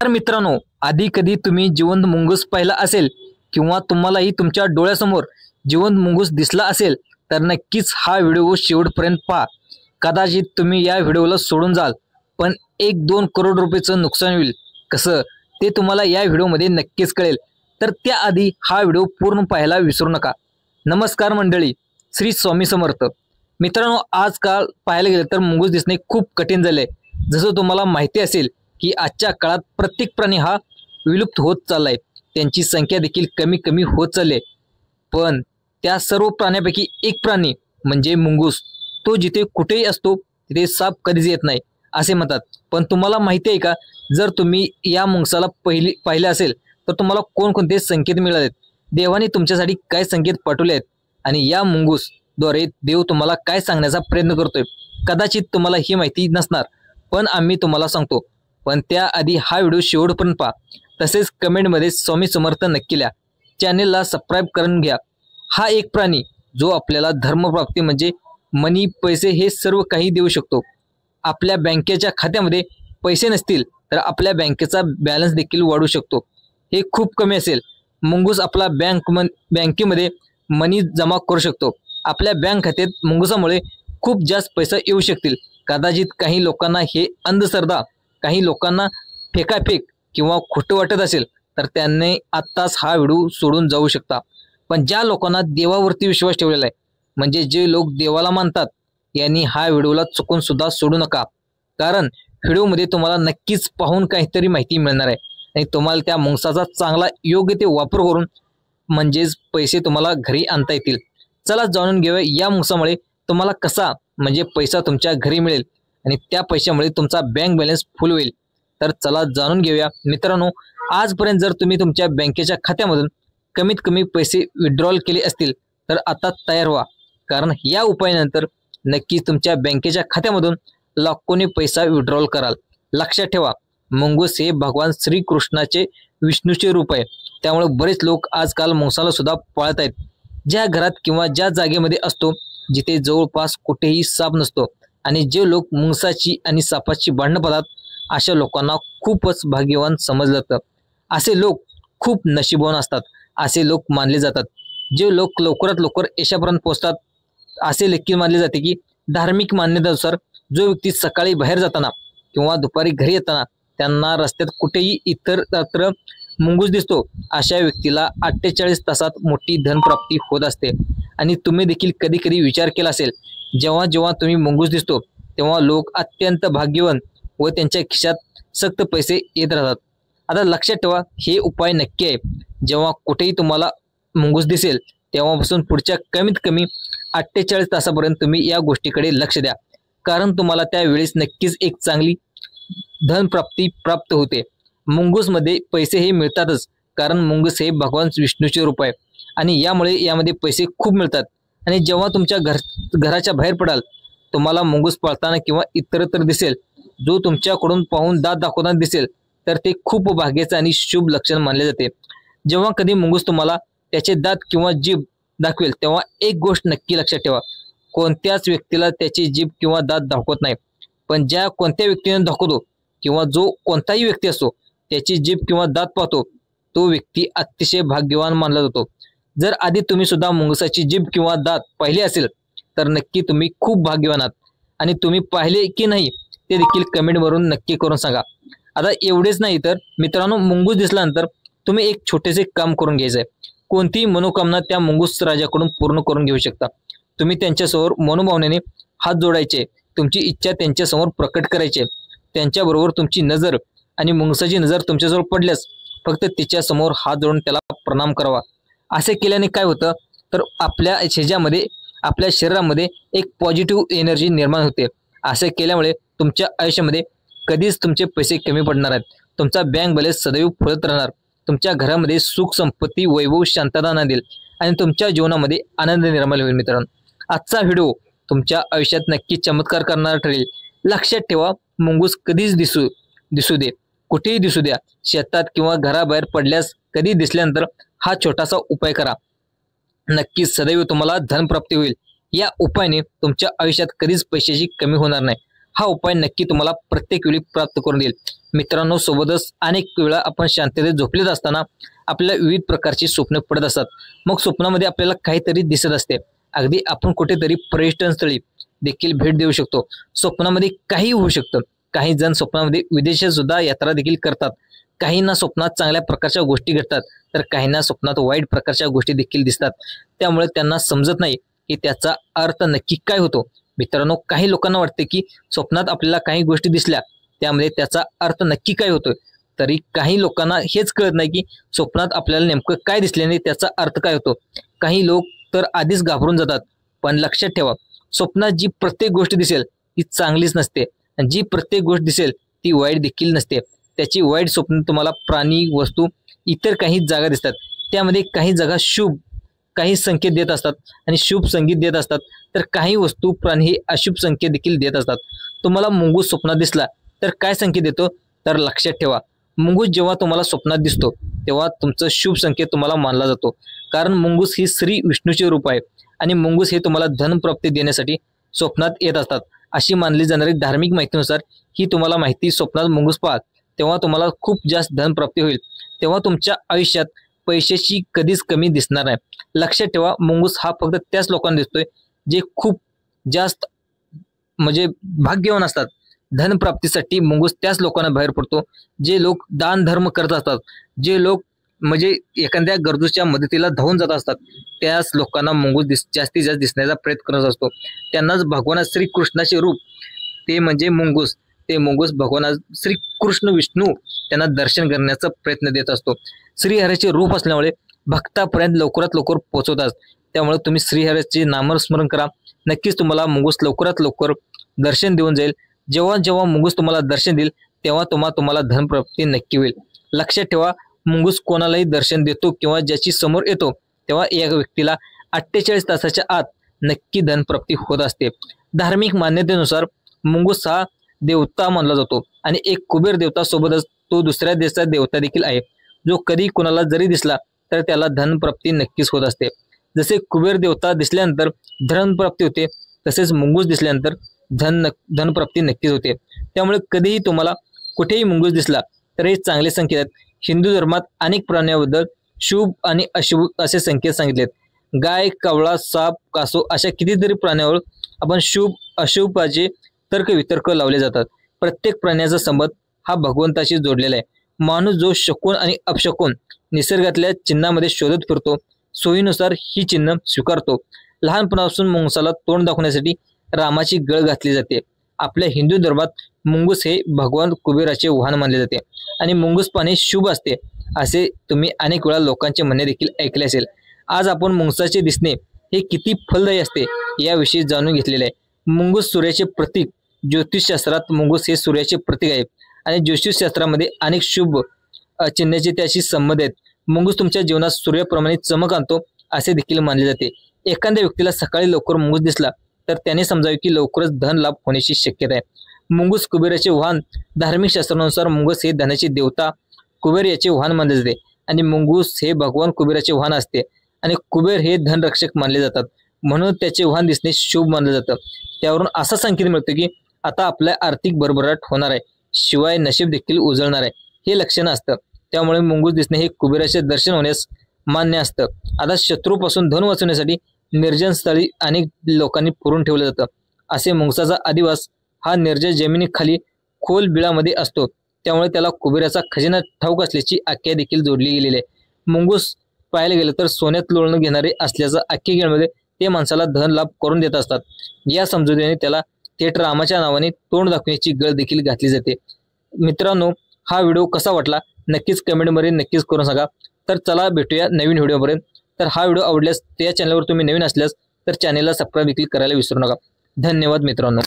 तर मित्रांनो, आधी कधी तुम्ही जिवंत मुंगूस पाहिला असेल किंवा तुम्हालाही तुमच्या डोळ्यासमोर जिवंत मुंगूस दिसला असेल तर नक्कीच हा व्हिडिओ शेवटपर्यंत पहा. कदाचित तुम्ही या व्हिडिओला सोडून जाल, पण 1-2 करोड रुपयाचं नुकसान होईल. कसं ते तुम्हाला या व्हिडिओमध्ये नक्कीच कळेल. तर त्याआधी हा व्हिडिओ पूर्ण पाहायला विसरू नका. नमस्कार मंडळी, श्री स्वामी समर्थ. मित्रांनो, आजकाल पाहायला गेलं तर मुंगूस दिसणे खूप कठीण झाले. जसं तुम्हाला माहिती असेल की आजच्या काळात प्रत्येक प्राणी हा विलुप्त होत चाललाय. त्यांची संख्या देखील कमी कमी होत चालली. पण त्या सर्व प्राण्यांपैकी एक प्राणी म्हणजे मुंगूस, तो जिथे कुठेही असतो तिथे साप कधीच येत नाही असे म्हणतात. पण तुम्हाला माहिती आहे का, जर तुम्ही या मुंगसाला पाहिले असेल तर तुम्हाला कोणकोणते संकेत मिळालेत, देवाने तुमच्यासाठी काय संकेत पाठवले आहेत आणि या मुंगूस द्वारे देव तुम्हाला काय सांगण्याचा प्रयत्न करतोय. कदाचित तुम्हाला ही माहिती नसणार, पण आम्ही तुम्हाला सांगतो. पण त्याआधी हा व्हिडिओ शेवटपर्यंत पहा. तसेच कमेंटमध्ये स्वामी समर्थ नक्की लिहा. चॅनेलला सबस्क्राईब करून घ्या. हा एक प्राणी जो आपल्याला धर्मप्राप्ती म्हणजे मनी, पैसे हे सर्व काही देऊ शकतो. आपल्या बँकेच्या खात्यामध्ये पैसे नसतील तर आपल्या बँकेचा बॅलन्स देखील वाढू शकतो. हे खूप कमी असेल, मुंगूस आपला बँकेमध्ये मनी जमा करू शकतो. आपल्या बँक खात्यात मुंगुसामुळे खूप जास्त पैसा येऊ शकतील. कदाचित काही लोकांना हे अंधश्रद्धा, काही लोकांना फेकाफेक किंवा खोटं वाटत असेल तर त्यांनी आत्ताच हा व्हिडिओ सोडून जाऊ शकता. पण ज्या लोकांना देवावरती विश्वास ठेवलेला आहे, म्हणजे जे लोक देवाला मानतात, यांनी हा व्हिडिओला चुकून सुद्धा सोडू नका. कारण व्हिडिओमध्ये तुम्हाला नक्कीच पाहून काहीतरी माहिती मिळणार आहे आणि तुम्हाला त्या मुंगसाचा चांगला योग्य ते वापर करून म्हणजेच पैसे तुम्हाला घरी आणता येतील. चला जाणून घेऊया या मुंगसामुळे तुम्हाला कसा म्हणजे पैसा तुमच्या घरी मिळेल आणि त्या पैशामुळे तुमचा बँक बॅलन्स फुल होईल. तर चला जाणून घेऊया. मित्रांनो, आजपर्यंत जर तुम्ही तुमच्या बँकेच्या खात्यामधून कमीत कमी पैसे विड्रॉल केले असतील तर आता तयार व्हा. कारण या उपायानंतर नक्कीच तुमच्या बँकेच्या खात्यामधून लाखोने पैसा विड्रॉल कराल. लक्षात ठेवा, मुंगूस हे भगवान श्रीकृष्णाचे विष्णूचे रूप आहे. त्यामुळे बरेच लोक आजकाल मुंगसाला सुद्धा पाळत आहेत. ज्या घरात किंवा ज्या जागेमध्ये असतो जिथे जवळपास कुठेही साप नसतो आणि जे लोक मुंगसाची आणि सापाची भांडणं पाहतात, अशा लोकांना खूपच भाग्यवान समजलं जातं. असे लोक खूप नशीबवान असतात, असे लोक मानले जातात. जे लोक लवकरात लवकर यशापर्यंत पोहोचतात, असे देखील मानले जाते की धार्मिक मान्यतेनुसार जो व्यक्ती सकाळी बाहेर जाताना किंवा दुपारी घरी येताना त्यांना रस्त्यात कुठेही इतरत्र मुंगूस दिसतो, अशा व्यक्तीला 48 तासात मोठी धनप्राप्ती होत असते. आणि तुम्ही देखील कधी कधी विचार केला असेल, जेव्हा जेव्हा तुम्ही मुंगूस दिसतो तेव्हा लोक अत्यंत भाग्यवान व त्यांच्या खिशात सक्त पैसे येत राहतात. आता लक्षात ठेवा, हे उपाय नक्की आहे. जेव्हा कुठेही तुम्हाला मुंगूस दिसेल तेव्हापासून पुढच्या कमीत कमी 48 तासापर्यंत तुम्ही या गोष्टीकडे लक्ष द्या. कारण तुम्हाला त्यावेळेस नक्कीच एक चांगली धनप्राप्ती प्राप्त होते. मुंगूसमध्ये पैसे हे मिळतातच, कारण मुंगूस हे भगवान विष्णूचे रूप आहे आणि यामध्ये पैसे खूप मिळतात. आणि जेव्हा तुमच्या घराच्या बाहेर पडाल, तुम्हाला मुंगूस पाळताना किंवा इतरत्र दिसेल, जो तुमच्याकडून पाहून दात दाखवताना दिसेल, तर ते खूप भाग्याचे आणि शुभ लक्षण मानले जाते. जेव्हा कधी मुंगूस तुम्हाला त्याचे दात किंवा जीभ दाखवेल तेव्हा एक गोष्ट नक्की लक्षात ठेवा, कोणत्याच व्यक्तीला त्याची जीभ किंवा दात दाखवत नाही. पण ज्या कोणत्या व्यक्तीने दाखवतो किंवा जो कोणताही व्यक्ती असतो त्याची जीभ किंवा दात पाहतो, तो व्यक्ती अतिशय भाग्यवान मानला जातो. जर आधी तुम्ही सुद्धा मुंगसाची जीभ किंवा दात पाहिले असेल तर नक्की तुम्ही खूप भाग्यवान आहात. आणि तुम्ही पाहिले की नाही ते देखील कमेंटवरून नक्की करून सांगा. आता एवढेच नाही तर मित्रांनो, मुंगूस दिसल्यानंतर तुम्ही एक छोटेसे काम करून घ्यायचं आहे. कोणतीही मनोकामना त्या मुंगूस राजाकडून पूर्ण करून घेऊ शकता. तुम्ही त्यांच्यासमोर मनोभावनेने हात जोडायचे, तुमची इच्छा त्यांच्यासमोर प्रकट करायची. त्यांच्याबरोबर तुमची नजर आणि मुंगसाची नजर तुमच्याजवळ पडल्यास फक्त तिच्यासमोर हात जोडून त्याला प्रणाम करावा. असे केल्याने काय होतं तर आपल्या शरीरामध्ये एक पॉझिटिव्ह एनर्जी निर्माण होते. असे केल्यामुळे तुमच्या आयुष्यामध्ये कधीच तुमचे पैसे कमी पडणार आहेत. तुमचा बँक बॅलन्स सदैव फुलत राहणार. तुमच्या घरामध्ये सुख, संपत्ती, वैभव, शांतता आणेल आणि तुमच्या जीवनामध्ये आनंद निर्माण होईल. मित्रांनो, आजचा व्हिडिओ तुमच्या आयुष्यात नक्की चमत्कार करणारा ठरेल. लक्षात ठेवा, मुंगूस कधीच दिसू दे, कुठेही दिसू द्या, शेतात किंवा घराबाहेर पडल्यास कधी दिसल्यानंतर हा छोटासा उपाय करा. नक्कीच सदैव तुम्हाला धनप्राप्ती होईल. या उपायाने तुमच्या आयुष्यात कधीच पैशाची कमी होणार नाही. हा उपाय नक्की तुम्हाला प्रत्येक वेळी प्राप्त करून देईल। मित्रांनो, सोबतच अनेक वेळा आपण शांततेत झोपलेत असताना आपल्याला विविध प्रकारची स्वप्न पडत असतात। मग स्वप्नामध्ये आपल्याला काहीतरी दिसत असते। अगदी आपण कुठेतरी पर्यटन स्थळी देखील भेट देऊ शकतो। स्वप्नामध्ये काही होऊ शकतं। काही जण स्वप्नामध्ये विदेशात सुद्धा यात्रा देखील करतात। काहींना स्वप्नात चांगल्या प्रकारच्या गोष्टी घडतात, तर काहींना स्वप्नात वाईट प्रकारच्या गोष्टी देखील दिसतात। त्यामुळे त्यांना समजत नाही की त्याचा अर्थ नक्की काय होतो। मित्रांनो, काही लोकांना वाटते की स्वप्नात आपल्याला काही गोष्टी दिसल्या त्यामध्ये त्याचा अर्थ नक्की काय होतोय, तरी काही लोकांना हेच कळत नाही की स्वप्नात आपल्याला नेमकं काय दिसल्याने त्याचा अर्थ काय होतो। काही लोक तर आधीच घाबरून जातात। पण लक्षात ठेवा, स्वप्नात जी प्रत्येक गोष्ट दिसेल ती चांगलीच नसते आणि जी प्रत्येक गोष्ट दिसेल ती वाईट देखील नसते। त्याची वाईट स्वप्न तुम्हाला प्राणी, वस्तू, इतर काही जागा दिसतात। त्यामध्ये काही जागा शुभ काही संकेत देत असतात आणि शुभ संकेत देत असतात, तर काही वस्तू, प्राणी हे अशुभ संकेत देखील देत असतात। तुम्हाला मुंगूस स्वप्नात दिसला तर काय संकेत देतो, तर लक्षात ठेवा, मुंगूस जेव्हा तुम्हाला स्वप्नात दिसतो तेव्हा तुमचं शुभ संकेत तुम्हाला मानला जातो। कारण मुंगूस ही श्री विष्णूचे रूप आहे आणि मुंगूस हे तुम्हाला धनप्राप्ती देण्यासाठी स्वप्नात येत असतात। अशी मानली जाणारी धार्मिक माहितीनुसार ही तुम्हाला माहिती स्वप्नात मुंगूस पाहाल तेव्हा तुम्हाला खूप जास्त धनप्राप्ती होईल। तेव्हा तुमच्या आयुष्यात पैशाची कधीच कमी दिसणार नाही। लक्षात ठेवा, मुंगूस हा फक्त त्याच लोकांना दिसतोय जे खूप जास्त म्हणजे भाग्यवान असतात। धनप्राप्तीसाठी मुंगूस त्याच लोकांना बाहेर पडतो जे लोक दान धर्म करत असतात, जे लोक म्हणजे एखाद्या गरजूच्या मदतीला धावून जात असतात। त्याच लोकांना मुंगूस जास्तीत जास्त दिसण्याचा प्रयत्न करत असतो। त्यांनाच भगवान श्रीकृष्णाचे रूप ते म्हणजे मुंगूस, ते मुंगूस भगवान श्रीकृष्ण विष्णू त्यांना दर्शन करण्याचा प्रयत्न देत असतो। श्रीहरीचे रूप असल्यामुळे भक्तापर्यंत लवकरात लवकर पोहोचवतात। त्यामुळे तुम्ही श्रीहरीचे नामस्मरण करा, नक्कीच तुम्हाला मुंगूस लवकरात लवकर दर्शन देऊन जाईल। जेव्हा जेव्हा मुंगूस तुम्हाला दर्शन देईल तेव्हा तुम्हाला धनप्राप्ती नक्की होईल। लक्षात ठेवा, मुंगूस कोणालाही दर्शन देतो किंवा ज्याची समोर येतो तेव्हा या व्यक्तीला 48 तासाच्या आत नक्की धनप्राप्ती होत असते। धार्मिक मान्यतेनुसार मुंगूस हा देवता मानला जातो आणि एक कुबेर देवता सोबतच तो दुसऱ्या देशाचा देवता देखील आहे, जो कधी कोणाला जरी दिसला तर त्याला धनप्राप्ती नक्कीच होत असते। जसे कुबेर देवता दिसल्यानंतर धनप्राप्ती होते, तसेच मुंगूस दिसल्यानंतर धनप्राप्ती नक्कीच होते। त्यामुळे कधीही तुम्हाला कुठेही मुंगूस दिसला तर हे चांगले संकेत आहेत। हिंदू धर्मात अनेक प्राण्यांबद्दल शुभ आणि अशुभ असे संकेत सांगितलेत। गाय, कावळा, साप, कासव अशा कितीतरी प्राण्यांवर आपण शुभ अशुभाचे तर्क वितर्क लावले जातात। प्रत्येक प्राण्याचा संबंध हा भगवंताशी जोडलेला आहे। माणूस जो शकुन आणि अपशकुन निसर्गातल्या चिन्हामध्ये शोधत फिरतो, सोयीनुसार ही चिन्ह स्वीकारतो। लहानपणापासून मुंगसाला तोंड दाखवण्यासाठी रामाची गळ घातली जाते। आपल्या हिंदू धर्मात मुंगूस हे भगवान कुबेराचे वाहन मानले जाते आणि मुंगूस पाहणे शुभ असते असे तुम्ही अनेक वेळा लोकांचे म्हणणे देखील ऐकले असेल। आज आपण मुंगसाचे दिसणे हे किती फलदायी असते याविषयी जाणून घेतलेले आहे। मुंगूस सूर्याचे प्रतीक, ज्योतिषशास्त्रात मुंगूस हे सूर्याचे प्रतीक आहे आणि ज्योतिषशास्त्रामध्ये अनेक शुभ चिन्हाचे त्याशी संबंध आहेत। मुंगूस तुमच्या जीवनात सूर्याप्रमाणे चमक आणतो असे देखील मानले जाते। एखाद्या व्यक्तीला सकाळी लवकर मुंगूस दिसला तर त्याने समजावे की लवकरच धन लाभ होण्याची शक्यता आहे। मुंगूस कुबेराचे वाहन, धार्मिक शास्त्रानुसार मुंगूस हे धनाचे देवता कुबेर याचे वाहन मानले जाते आणि मुंगूस हे भगवान कुबेराचे वाहन असते आणि कुबेर हे धनरक्षक मानले जातात, म्हणून त्याचे वाहन दिसणे शुभ मानलं जातं। त्यावरून असा संकेत मिळतो की आता आपल्या आर्थिक भरभराट होणार आहे, शिवाय नशीब देखील उजळणार आहे हे लक्षण असतं। त्यामुळे मुंगूस दिसणे हे कुबेराचे दर्शन होण्यास मान्य असतं। आता शत्रूपासून धन वाचवण्यासाठी निर्जन स्थळी अनेक लोकांनी पुरून ठेवलं जातं। असे मुंगसाचा अधिवास हा निर्जन जमिनीखाली खोल बिळामध्ये असतो, त्यामुळे त्याला कुबेराचा खजिना ठाऊक असल्याची आख्या देखील जोडली गेलेली आहे। मुंगूस पाहायला गेलं तर सोन्यात लोळण घेणारे असल्याचं आख्यायिकेमध्ये ते माणसाला धन लाभ करून देत असतात। या समजुतीने त्याला थेट रामाच्या नावाने तोंड दाखवण्याची गळ देखील घातली जाते। मित्रांनो, हा व्हिडिओ कसा वाटला नक्कीच कमेंटमध्ये नक्कीच करून सांगा। तर चला भेटूया नवीन व्हिडिओपर्यंत। तर हा व्हिडिओ आवडल्यास त्या चॅनलवर तुम्ही नवीन असल्यास तर चॅनलला सबस्क्राईब देखील करायला विसरू नका। धन्यवाद मित्रांनो।